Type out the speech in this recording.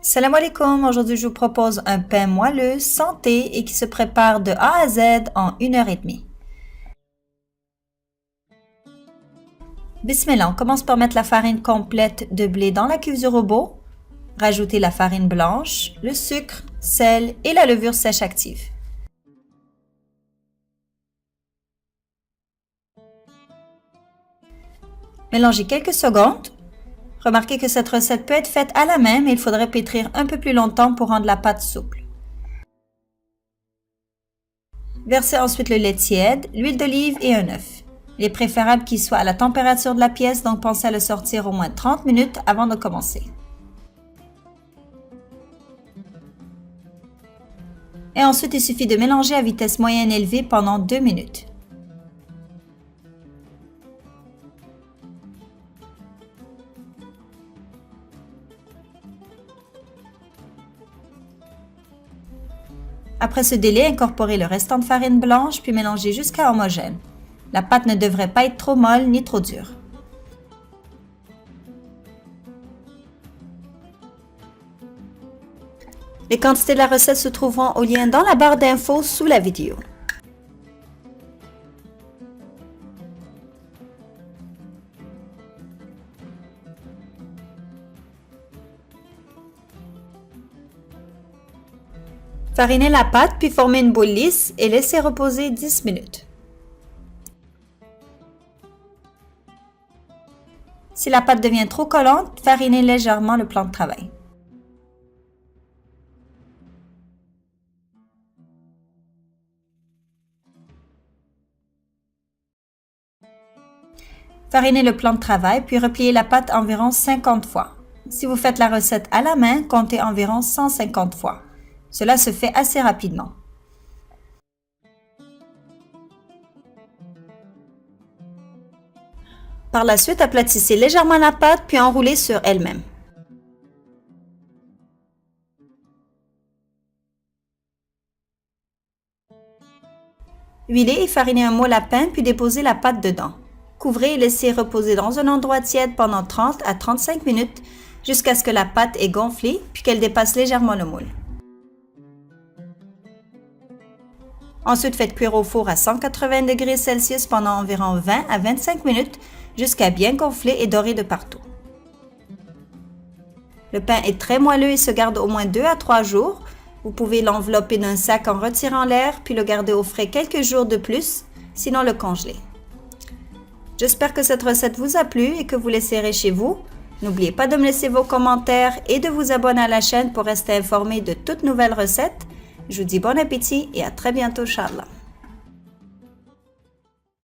Salam alaikum, aujourd'hui je vous propose un pain moelleux, santé et qui se prépare de A à Z en 1h30. Bismillah, on commence par mettre la farine complète de blé dans la cuve du robot, rajouter la farine blanche, le sucre, sel et la levure sèche active. Mélangez quelques secondes. Remarquez que cette recette peut être faite à la main, mais il faudrait pétrir un peu plus longtemps pour rendre la pâte souple. Versez ensuite le lait tiède, l'huile d'olive et un œuf. Il est préférable qu'il soit à la température de la pièce, donc pensez à le sortir au moins 30 minutes avant de commencer. Et ensuite, il suffit de mélanger à vitesse moyenne élevée pendant 2 minutes. Après ce délai, incorporez le restant de farine blanche puis mélangez jusqu'à homogène. La pâte ne devrait pas être trop molle ni trop dure. Les quantités de la recette se trouveront au lien dans la barre d'infos sous la vidéo. Farinez la pâte puis formez une boule lisse et laissez reposer 10 minutes. Si la pâte devient trop collante, farinez légèrement le plan de travail. Farinez le plan de travail puis repliez la pâte environ 50 fois. Si vous faites la recette à la main, comptez environ 150 fois. Cela se fait assez rapidement. Par la suite, aplatissez légèrement la pâte puis enroulez sur elle-même. Huilez et farinez un moule à pain puis déposez la pâte dedans. Couvrez et laissez reposer dans un endroit tiède pendant 30 à 35 minutes jusqu'à ce que la pâte ait gonflé puis qu'elle dépasse légèrement le moule. Ensuite, faites cuire au four à 180 degrés Celsius pendant environ 20 à 25 minutes jusqu'à bien gonfler et dorer de partout. Le pain est très moelleux et se garde au moins 2 à 3 jours. Vous pouvez l'envelopper d'un sac en retirant l'air puis le garder au frais quelques jours de plus, sinon le congeler. J'espère que cette recette vous a plu et que vous l'essayerez chez vous. N'oubliez pas de me laisser vos commentaires et de vous abonner à la chaîne pour rester informé de toutes nouvelles recettes. Je vous dis bon appétit et à très bientôt, Inch'Allah.